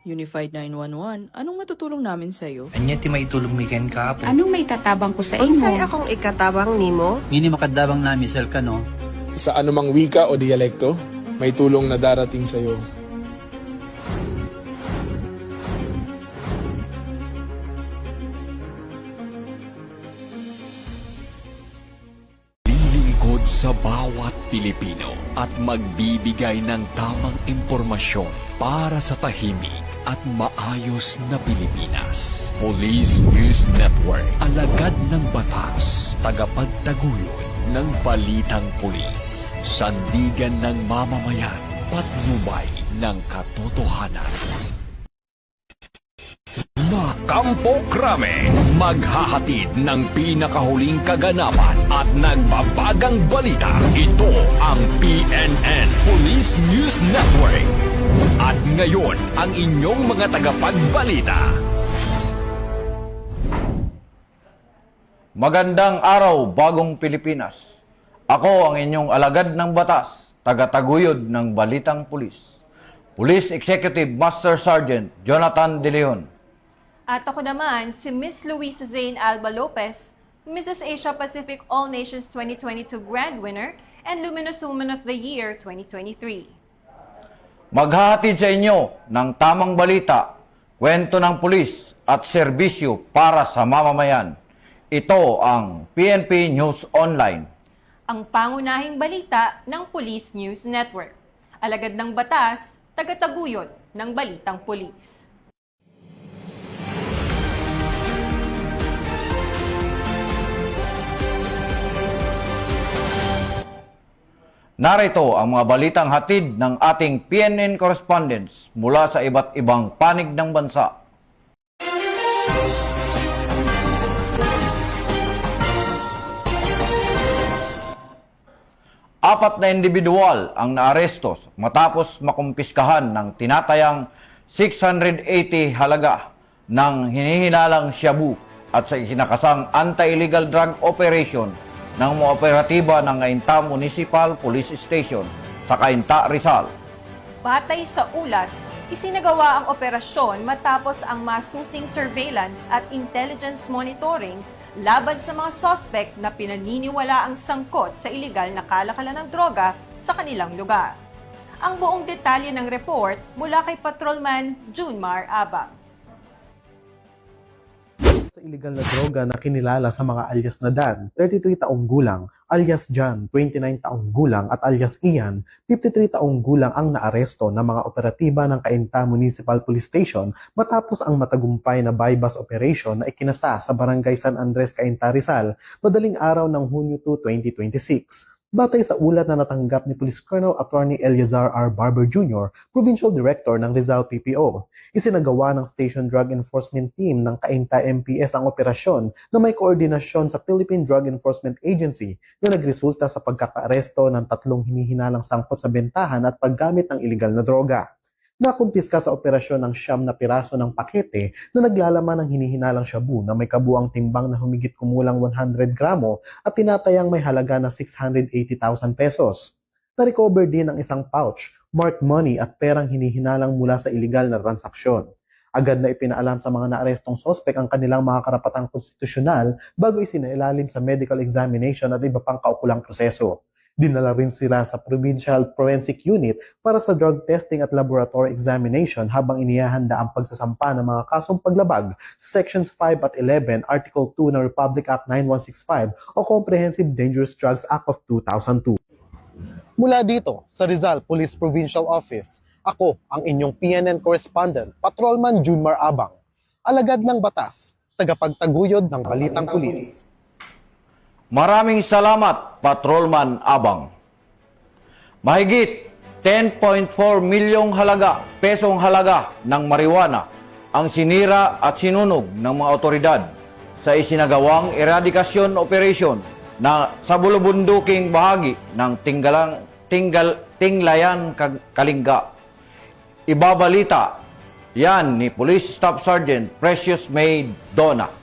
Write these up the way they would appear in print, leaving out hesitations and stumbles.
Unified 911, anong matutulong namin sa'yo? Anya ti maitulong mi ken kahapon. Anong may tatabang ko sa Unsay imo? akong ikatabang nimo? Ngini makadabang na misel ka no. Sa anumang wika o dialekto, may tulong na darating sa iyo. Lilingkod sa bawat Pilipino at magbibigay ng tamang impormasyon para sa tahimik at maayos na Pilipinas. Police News Network, alagad ng batas, tagapagtaguyod ng balitang pulis, sandigan ng mamamayan, patnubay ng katotohanan. Kampo Krame, maghahatid ng pinakahuling kaganapan at nagbabagang balita. Ito ang PNN Police News Network. At ngayon, ang inyong mga tagapagbalita. Magandang araw, bagong Pilipinas. Ako ang inyong alagad ng batas, tagataguyod ng Balitang Pulis. Police Executive Master Sergeant Jonathan De Leon. At ako naman, si Miss Louise Suzanne Alba Lopez, Mrs. Asia Pacific All Nations 2022 Grand Winner and Luminous Woman of the Year 2023. Maghahatid sa inyo ng tamang balita, kwento ng pulis at serbisyo para sa mamamayan. Ito ang PNP News Online. Ang pangunahing balita ng Police News Network. Alagad ng batas, tagataguyod ng balitang pulis. Narito ang mga balitang hatid ng ating PNN correspondents mula sa iba't ibang panig ng bansa. Apat na individual ang naaresto matapos makumpiskahan ng tinatayang 680 halaga ng hinihinalang shabu at sa ikinakasang anti-illegal drug operation ng mga operatiba ng Cainta Municipal Police Station sa Cainta, Rizal. Batay sa ulat, isinagawa ang operasyon matapos ang masusing surveillance at intelligence monitoring laban sa mga suspect na pinaniniwala ang sangkot sa iligal na kalakalan ng droga sa kanilang lugar. Ang buong detalye ng report mula kay Patrolman Junmar Abang. Sa illegal na droga na kinilala sa mga alias na Dan, 33 taong gulang, alias John, 29 taong gulang at alias Ian, 53 taong gulang ang naaresto ng mga operatiba ng Cainta Municipal Police Station matapos ang matagumpay na bypass operation na ikinasa sa Barangay San Andres, Cainta, Rizal, madaling araw ng Hunyo 2, 2026. Batay sa ulat na natanggap ni Police Colonel Attorney Eliazar R. Barber Jr., Provincial Director ng Rizal PPO, isinagawa ng Station Drug Enforcement Team ng Cainta MPS ang operasyon na may koordinasyon sa Philippine Drug Enforcement Agency na nagresulta sa pagkakaaresto ng 3 hinihinalang sangkot sa bentahan at paggamit ng iligal na droga. Nakumpiska sa operasyon ng 9 na piraso ng pakete na naglalaman ng hinihinalang shabu na may kabuang timbang na humigit kumulang 100 gramo at tinatayang may halaga na 680,000 pesos. Na-recover din ang isang pouch, marked money at perang hinihinalang mula sa iligal na transaksyon. Agad na ipinaalam sa mga naarestong sospek ang kanilang mga karapatang konstitusyonal bago isinailalim sa medical examination at iba pang kaukulang proseso. Dinala rin sila sa Provincial Forensic Unit para sa drug testing at laboratory examination habang inihahanda ang pagsasampa ng mga kasong paglabag sa Sections 5 at 11, Article 2 ng Republic Act 9165 o Comprehensive Dangerous Drugs Act of 2002. Mula dito sa Rizal Police Provincial Office, ako ang inyong PNN correspondent, Patrolman Junmar Abang, alagad ng batas, tagapagtaguyod ng balitang pulis. Maraming salamat, Patrolman Abang. Mahigit 10.4 milyong pesong halaga ng marijuana ang sinira at sinunog ng mga otoridad sa isinagawang eradikasyon operation na sa bulubunduking bahagi ng Tinglayan, Kalinga. Ibabalita yan ni Police Staff Sergeant Precious May Dona.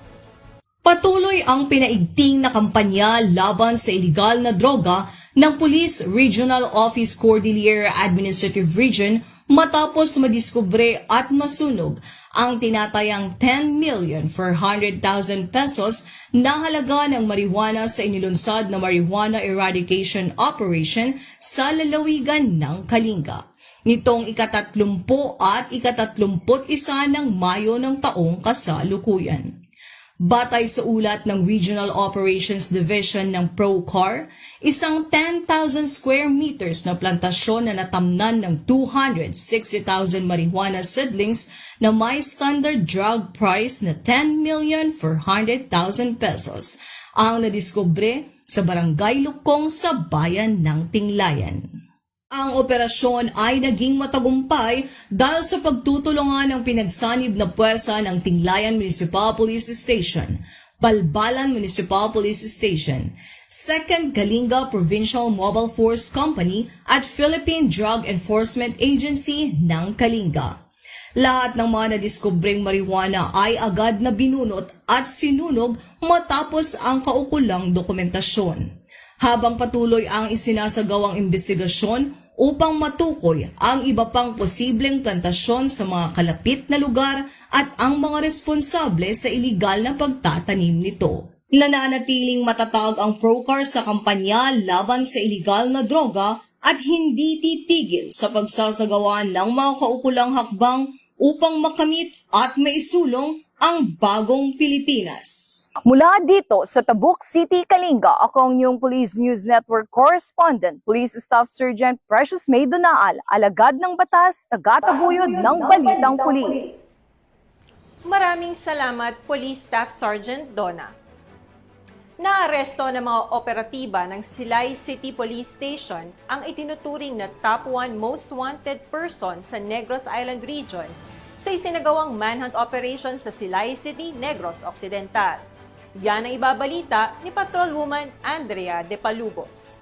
Patuloy ang pinaigting na kampanya laban sa iligal na droga ng Police Regional Office Cordillera Administrative Region matapos madiskubre at masunog ang tinatayang 10,400,000 pesos na halaga ng marijuana sa inilunsad na Marijuana Eradication Operation sa lalawigan ng Kalinga. Nitong ika-30 at ika-31 ng Mayo ng taong kasalukuyan. Batay sa ulat ng Regional Operations Division ng ProCar, isang 10,000 square meters na plantasyon na natamnan ng 260,000 marijuana seedlings na may standard drug price na 10,400,000 pesos ang nadiskubre sa Barangay Lukong sa bayan ng Tinglayan. Ang operasyon ay naging matagumpay dahil sa pagtutulungan ng pinagsanib na puwersa ng Tinglayan Municipal Police Station, Balbalan Municipal Police Station, 2nd Kalinga Provincial Mobile Force Company at Philippine Drug Enforcement Agency ng Kalinga. Lahat ng mga nadiskubreng marijuana ay agad na binunot at sinunog matapos ang kaukulang dokumentasyon. Habang patuloy ang isinasagawang investigasyon upang matukoy ang iba pang posibleng plantasyon sa mga kalapit na lugar at ang mga responsable sa iligal na pagtatanim nito. Nananatiling matatag ang ProCar sa kampanya laban sa iligal na droga at hindi titigil sa pagsasagawa ng mga kaukulang hakbang upang makamit at maisulong ang bagong Pilipinas. Mula dito sa Tabuk City, Kalinga, ako ang inyong Police News Network Correspondent, Police Staff Sergeant Precious May Donaal, alagad ng batas, tagataguyod ng balitang pulis. Maraming salamat, Police Staff Sergeant Donna. Naaresto ng mga operatiba ng Silay City Police Station ang itinuturing na top 1 most wanted person sa Negros Island Region sa isinagawang manhunt operation sa Silay City, Negros Occidental. Yan ang ibabalita ni Patrolwoman Andrea De Palubos.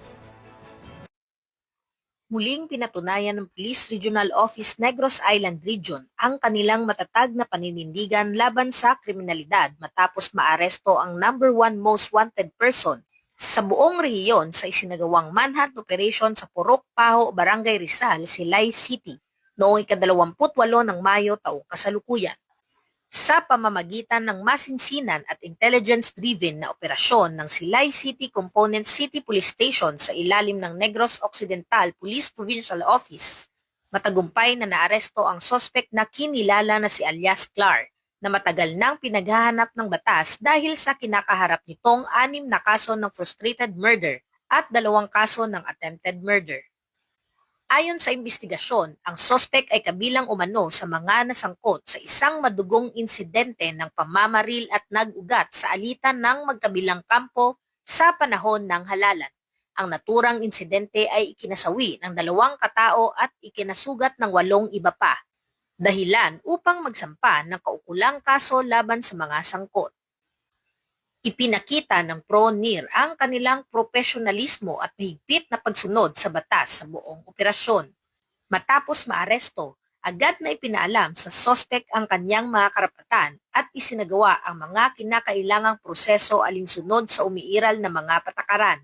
Muling pinatunayan ng Police Regional Office Negros Island Region ang kanilang matatag na paninindigan laban sa kriminalidad matapos maaresto ang number 1 most wanted person sa buong rehiyon sa isinagawang manhunt operation sa Purok Paho, Barangay Rizal, Silay City noong ika-28 ng Mayo taong kasalukuyan. Sa pamamagitan ng masinsinan at intelligence-driven na operasyon ng Silay City Component City Police Station sa ilalim ng Negros Occidental Police Provincial Office, matagumpay na naaresto ang sospek na kinilala na si alias Clark na matagal nang pinaghahanap ng batas dahil sa kinakaharap nitong 6 na kaso ng frustrated murder at 2 kaso ng attempted murder. Ayon sa investigasyon, ang sospek ay kabilang umano sa mga nasangkot sa isang madugong insidente ng pamamaril at nag-ugat sa alitan ng magkabilang kampo sa panahon ng halalan. Ang naturang insidente ay ikinasawi ng 2 katao at ikinasugat ng 8 iba pa, dahilan upang magsampa ng kaukulang kaso laban sa mga sangkot. Ipinakita ng PRO-NIR ang kanilang profesionalismo at mahigpit na pagsunod sa batas sa buong operasyon. Matapos maaresto, agad na ipinaalam sa sospek ang kanyang mga karapatan at isinagawa ang mga kinakailangang proseso alinsunod sa umiiral na mga patakaran.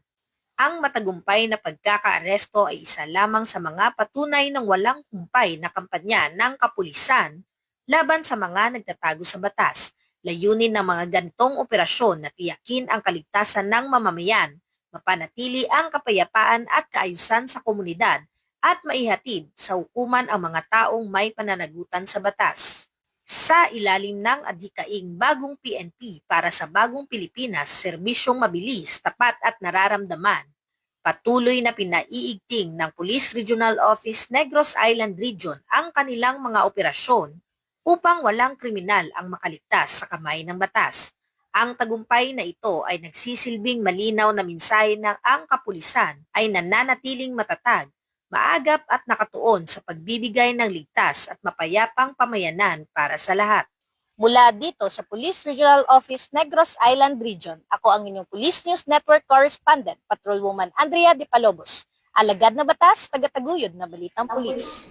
Ang matagumpay na pagkakaaresto ay isa lamang sa mga patunay ng walang humpay na kampanya ng kapulisan laban sa mga nagtatago sa batas. Layunin ng mga ganitong operasyon na tiyakin ang kaligtasan ng mamamayan, mapanatili ang kapayapaan at kaayusan sa komunidad at maihatid sa hukuman ang mga taong may pananagutan sa batas. Sa ilalim ng adhikaing Bagong PNP para sa Bagong Pilipinas, serbisyong mabilis, tapat at nararamdaman, patuloy na pinaiigting ng Police Regional Office Negros Island Region ang kanilang mga operasyon upang walang kriminal ang makaligtas sa kamay ng batas. Ang tagumpay na ito ay nagsisilbing malinaw na mensahe ng ang kapulisan ay nananatiling matatag, maagap at nakatuon sa pagbibigay ng ligtas at mapayapang pamayanan para sa lahat. Mula dito sa Police Regional Office Negros Island Region, ako ang inyong Police News Network Correspondent, Patrolwoman Andrea De Palubos. Alagad na batas, tagataguyod na balitang pulis.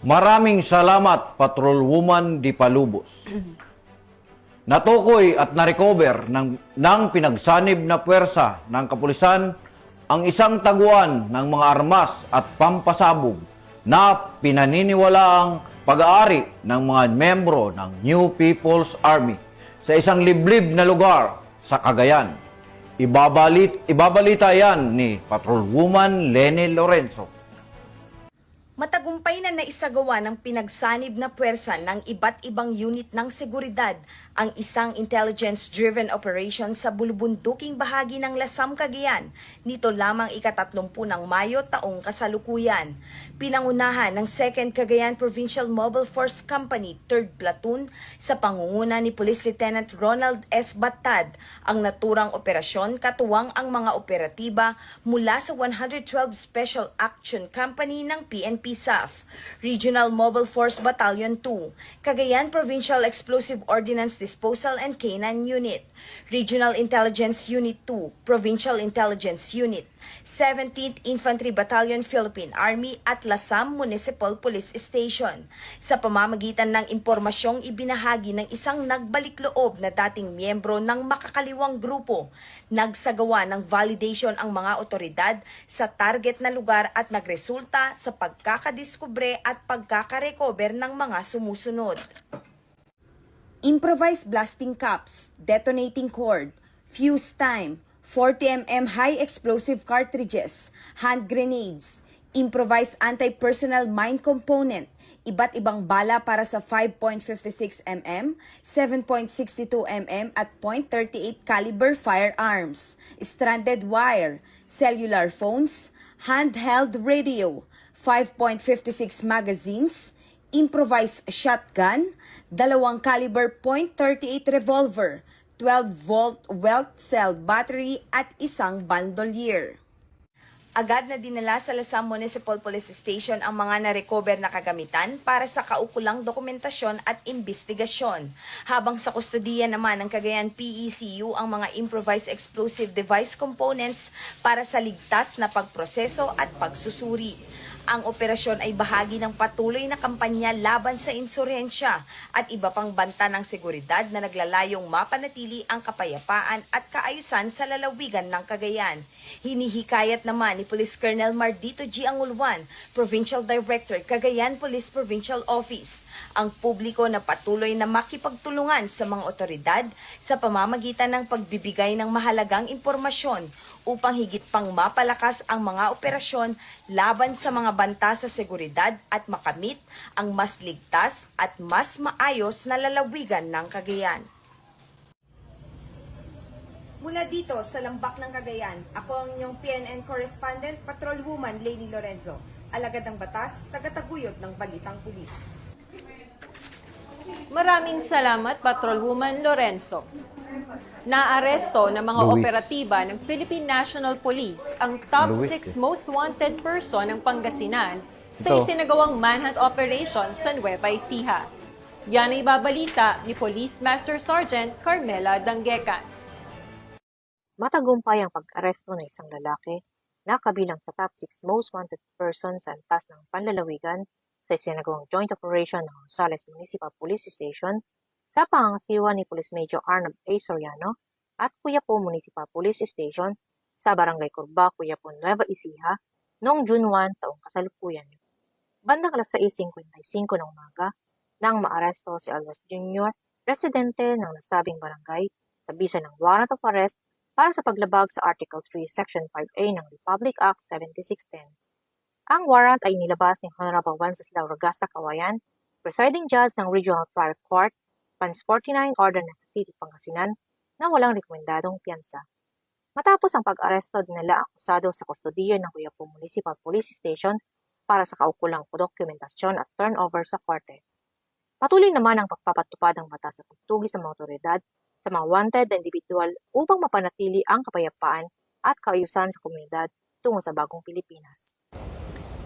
Maraming salamat, Patrolwoman De Palubos. Natukoy at na-recover ng pinagsanib na puwersa ng kapulisan ang isang taguan ng mga armas at pampasabog na pinaniniwalaang pag-aari ng mga membro ng New People's Army sa isang liblib na lugar sa Cagayan. Ibabalita yan ni Patrolwoman Leni Lorenzo. Matagumpay na naisagawa ng pinagsanib na puwersa ng iba't ibang unit ng seguridad ang isang intelligence-driven operation sa bulubunduking bahagi ng Lasam, Cagayan, nito lamang ika-30 ng Mayo taong kasalukuyan. Pinangunahan ng 2nd Cagayan Provincial Mobile Force Company 3rd Platoon sa pangunguna ni Police Lieutenant Ronald S. Batad ang naturang operasyon katuwang ang mga operatiba mula sa 112 Special Action Company ng PNP SAF, Regional Mobile Force Battalion 2, Cagayan Provincial Explosive Ordnance Disposal and Canine Unit, Regional Intelligence Unit 2, Provincial Intelligence Unit, 17th Infantry Battalion Philippine Army at Lasam Municipal Police Station sa pamamagitan ng impormasyong ibinahagi ng isang nagbalik-loob na dating miyembro ng makakaliwang grupo. Nagsagawa ng validation ang mga otoridad sa target na lugar at nagresulta sa pagkakadiskubre at pagkakarecover ng mga sumusunod. Improvised blasting caps, detonating cord, fuse time, 40mm high explosive cartridges, hand grenades, improvised anti-personnel mine component, iba't ibang bala para sa 5.56mm, 7.62mm at .38 caliber firearms, stranded wire, cellular phones, handheld radio, 5.56 magazines, improvised shotgun, 2 caliber .38 revolver, 12-volt welt cell battery at isang bandolier. Agad na dinala sa Lasam Municipal Police Station ang mga na-recover na kagamitan para sa kaukulang dokumentasyon at investigasyon. Habang sa kustodiya naman ng Cagayan PECU ang mga improvised explosive device components para sa ligtas na pagproseso at pagsusuri. Ang operasyon ay bahagi ng patuloy na kampanya laban sa insurhensya at iba pang banta ng seguridad na naglalayong mapanatili ang kapayapaan at kaayusan sa lalawigan ng Cagayan. Hinihikayat naman ni Police Colonel Mardito G. Angulwan, Provincial Director, Cagayan Police Provincial Office, ang publiko na patuloy na makipagtulungan sa mga otoridad sa pamamagitan ng pagbibigay ng mahalagang impormasyon upang higit pang mapalakas ang mga operasyon laban sa mga banta sa seguridad at makamit ang mas ligtas at mas maayos na lalawigan ng Cagayan. Mula dito sa Lambak ng Cagayan, ako ang inyong PNN correspondent, Patrolwoman Leni Lorenzo, alagad ng batas, tagataguyod ng Balitang Pulis. Maraming salamat, Patrolwoman Lorenzo. Naaresto ng mga operatiba ng Philippine National Police ang top 6 most wanted person ng Pangasinan sa isinagawang manhunt operation sa Nueva Ecija. Yan ay babalita ni Police Master Sergeant Carmela Dangecan. Matagumpay ang pag-aresto ng isang lalaki na kabilang sa top 6 most wanted persons sa antas ng panlalawigan sa isinagawang joint operation ng Rosales Municipal Police Station sa pangangasiwa ni Police Major Arnold A. Soriano at Cuyapo Municipal Police Station sa Barangay Curba, Cuyapo, Nueva Ecija noong June 1 taong kasalukuyan. Bandang alas 6:55 ng umaga nang maaresto si Alias Jr., residente ng nasabing barangay, tabisan ng warrant of arrest para sa paglabag sa Article 3, Section 5A ng Republic Act 7610. Ang warrant ay nilabas ni Honorable Wenceslao Ragasa Kawayan, Presiding Judge ng Regional Trial Court, Pans 49, Ordonance City, Pangasinan, na walang rekomendadong piyansa. Matapos ang pag-aresto, dinala ang akusado sa kustodiya ng Cuyapo Municipal Police Station para sa kaukulang dokumentasyon at turnover sa korte. Patuloy naman ang pagpapatupad ng batas sa pagtugis ng mga otoridad sa mga wanted na individual upang mapanatili ang kapayapaan at kaayusan sa komunidad tungo sa bagong Pilipinas.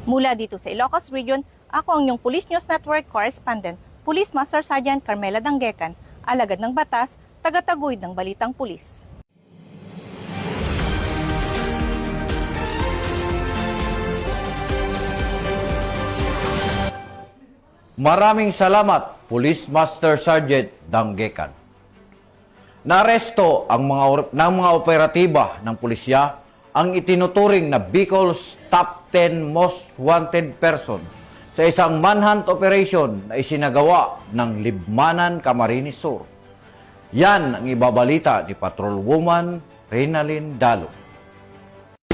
Mula dito sa Ilocos Region, ako ang inyong Police News Network Correspondent, Police Master Sergeant Carmela Dangecan, alagad ng batas, tagataguyod ng Balitang Pulis. Maraming salamat, Police Master Sergeant Dangecan. Naresto ang mga operatiba ng pulisya ang itinuturing na Bicol's top 10 most wanted person sa isang manhunt operation na isinagawa ng Libmanan, Camarines Sur. Yan ang ibabalita ni Patrolwoman Reynalyn Dalo.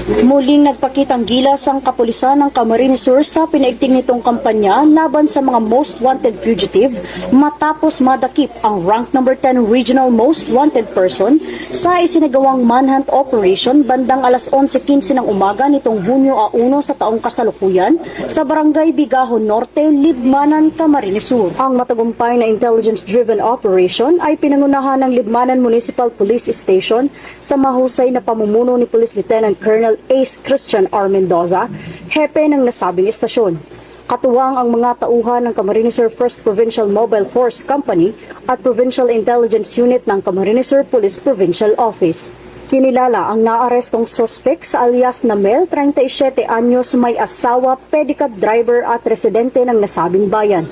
Muling nagpakitang gilas ang kapulisan ng Camarines Sur sa pinaigting nitong kampanya laban sa mga most wanted fugitive matapos madakip ang rank number 10 regional most wanted person sa isinagawang manhunt operation bandang alas 11:15 ng umaga nitong Hunyo 1 sa taong kasalukuyan sa Barangay Bigahon Norte, Libmanan, Camarines Sur. Ang matagumpay na intelligence-driven operation ay pinangunahan ng Libmanan Municipal Police Station sa mahusay na pamumuno ni Police Lieutenant Colonel Ace Christian R. Mendoza, hepe ng nasabing istasyon. Katuwang ang mga tauhan ng Camarines Sur 1st Provincial Mobile Force Company at Provincial Intelligence Unit ng Camarines Sur Police Provincial Office. Kinilala ang naarestong sospek sa alias na Mel, 37 anyos, may asawa, pedicab driver at residente ng nasabing bayan.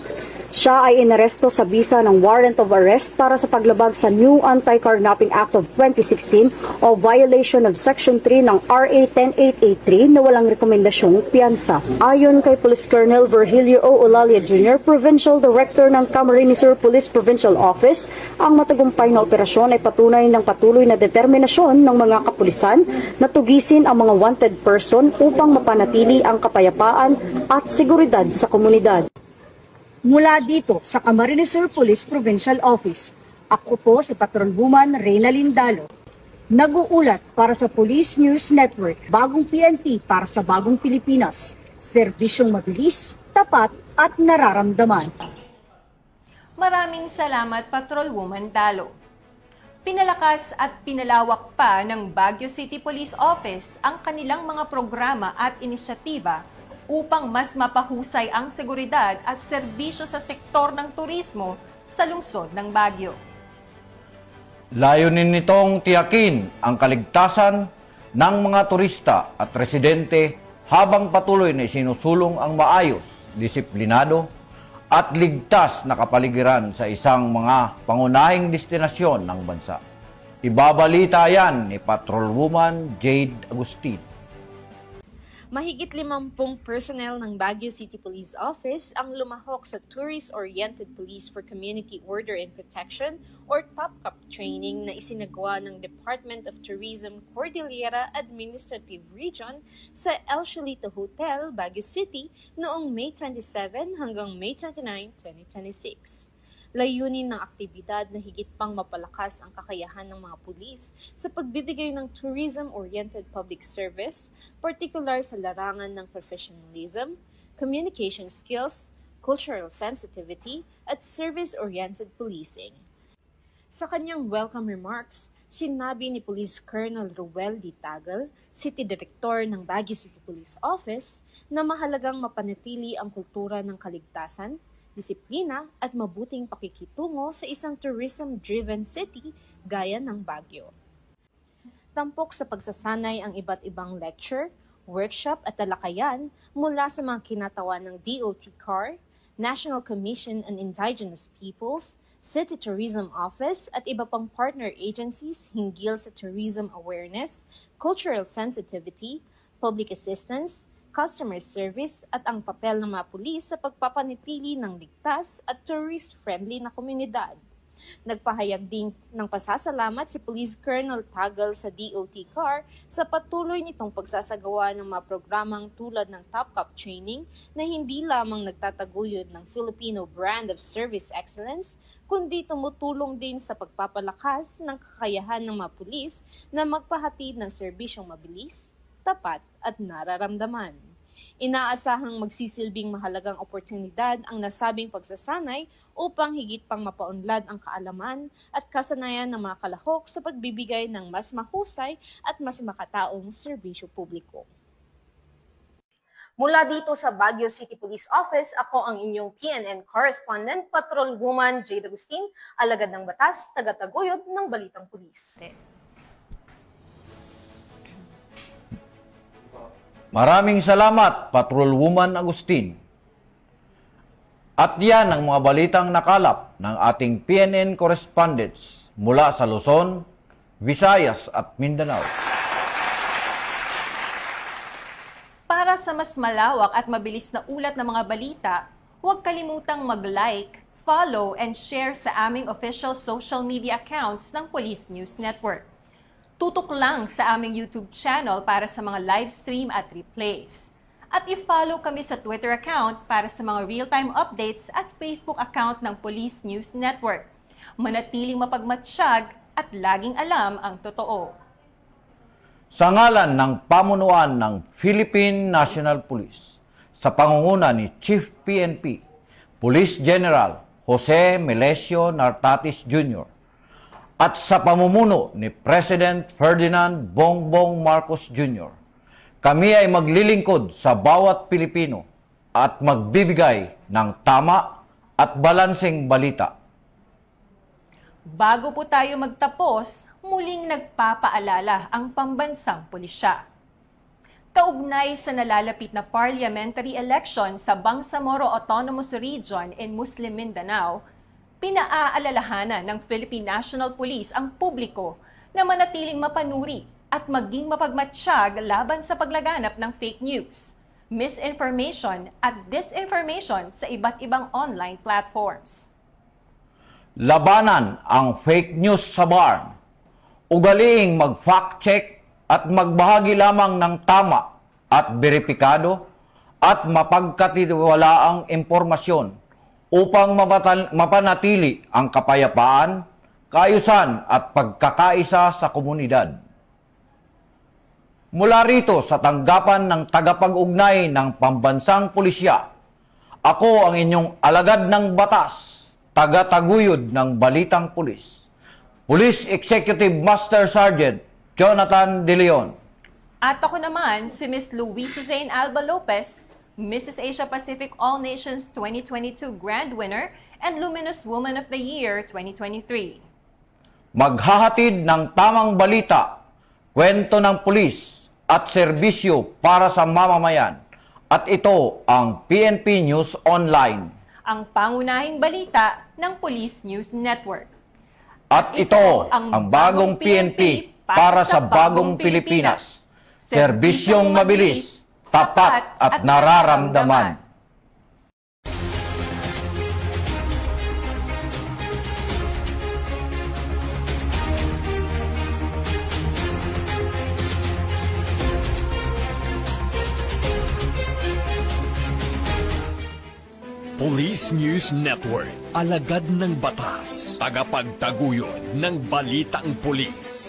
Siya ay inaresto sa bisa ng warrant of arrest para sa paglabag sa New Anti-Carnapping Act of 2016 o violation of Section 3 ng RA 10883 na walang rekomendasyong piyansa. Ayon kay Police Colonel Virgilio O. Olalia Jr., Provincial Director ng Camarines Sur Police Provincial Office, ang matagumpay na operasyon ay patunay ng patuloy na determinasyon ng mga kapulisan na tugisin ang mga wanted person upang mapanatili ang kapayapaan at seguridad sa komunidad. Mula dito sa Camarines Sur Police Provincial Office, ako po si Patrolwoman Reynalyn Dalo. Nag-uulat para sa Police News Network, bagong PNP para sa bagong Pilipinas. Serbisyong mabilis, tapat at nararamdaman. Maraming salamat, Patrolwoman Dalo. Pinalakas at pinalawak pa ng Baguio City Police Office ang kanilang mga programa at inisyatiba upang mas mapahusay ang seguridad at serbisyo sa sektor ng turismo sa lungsod ng Baguio. Layunin nitong tiyakin ang kaligtasan ng mga turista at residente habang patuloy na isinusulong ang maayos, disiplinado at ligtas na kapaligiran sa isang mga pangunahing destinasyon ng bansa. Ibabalita yan ni Patrolwoman Jade Agustin. Mahigit 50 personnel ng Baguio City Police Office ang lumahok sa Tourist-Oriented Police for Community Order and Protection or TOPCOP training na isinagawa ng Department of Tourism Cordillera Administrative Region sa El Cholito Hotel, Baguio City noong May 27 hanggang May 29, 2026. Layunin ng aktibidad na higit pang mapalakas ang kakayahan ng mga pulis sa pagbibigay ng tourism-oriented public service, particular sa larangan ng professionalism, communication skills, cultural sensitivity, at service-oriented policing. Sa kanyang welcome remarks, sinabi ni Police Colonel Ruel D. Tagal, City Director ng Baguio City Police Office, na mahalagang mapanatili ang kultura ng kaligtasan, disiplina at mabuting pakikitungo sa isang tourism-driven city gaya ng Baguio. Tampok sa pagsasanay ang iba't ibang lecture, workshop at talakayan mula sa mga kinatawan ng DOT CAR, National Commission on Indigenous Peoples, City Tourism Office at iba pang partner agencies hinggil sa tourism awareness, cultural sensitivity, public assistance, customer service at ang papel ng mga pulis sa pagpapanatili ng ligtas at tourist-friendly na komunidad. Nagpahayag din ng pasasalamat si Police Colonel Tagal sa DOT CAR sa patuloy nitong pagsasagawa ng mga programang tulad ng TOPCOP training na hindi lamang nagtataguyod ng Filipino brand of service excellence, kundi tumutulong din sa pagpapalakas ng kakayahan ng mga pulis na magpahatid ng serbisyong mabilis, tapat at nararamdaman. Inaasahang magsisilbing mahalagang oportunidad ang nasabing pagsasanay upang higit pang mapaunlad ang kaalaman at kasanayan ng mga kalahok sa pagbibigay ng mas mahusay at mas makataong serbisyo publiko. Mula dito sa Baguio City Police Office, ako ang inyong PNN correspondent, Patrolwoman Jade Agustin, alagad ng batas, tagataguyod ng Balitang Pulis. Maraming salamat, Patrolwoman Agustin. At yan ang mga balitang nakalap ng ating PNN correspondents mula sa Luzon, Visayas at Mindanao. Para Para sa mas malawak at mabilis na ulat ng mga balita, huwag kalimutang mag-like, follow, and share sa aming official social media accounts ng Police News Network. Tutok lang sa aming YouTube channel para sa mga live stream at replays. At i-follow kami sa Twitter account para sa mga real-time updates at Facebook account ng Police News Network. Manatiling mapagmatsyag at laging alam ang totoo. Sa ngalan ng pamunuan ng Philippine National Police, sa pangunguna ni Chief PNP, Police General Jose Melesio Nartatis Jr., at sa pamumuno ni President Ferdinand Bongbong Marcos Jr., kami ay maglilingkod sa bawat Pilipino at magbibigay ng tama at balanseng balita. Bago po tayo magtapos, muling nagpapaalala ang pambansang pulisya. Kaugnay sa nalalapit na parliamentary election sa Bangsamoro Autonomous Region in Muslim Mindanao, pinaaalalahanan ng Philippine National Police ang publiko na manatiling mapanuri at maging mapagmatsyag laban sa paglaganap ng fake news, misinformation at disinformation sa iba't ibang online platforms. Labanan ang fake news sa BARM. Ugaliing mag-fact check at magbahagi lamang ng tama at beripikado at mapagkatiwalaang impormasyon upang mapanatili ang kapayapaan, kaayusan at pagkakaisa sa komunidad. Mula rito sa tanggapan ng tagapag-ugnay ng Pambansang Pulisya, ako ang inyong alagad ng batas, taga-taguyod ng Balitang Pulis, Police Executive Master Sergeant Jonathan De Leon. At ako naman si Miss Luisa Zane Alba Lopez, Mrs. Asia Pacific All Nations 2022 Grand Winner and Luminous Woman of the Year 2023. Maghahatid ng tamang balita, kwento ng pulis at serbisyo para sa mamamayan. At ito ang PNP News Online. Ang pangunahing balita ng Police News Network. At ito ang bagong PNP para sa bagong Pilipinas. Serbisyong mabilis, tapat at nararamdaman. Police News Network, alagad ng batas, tagapagtaguyod ng balitang pulis.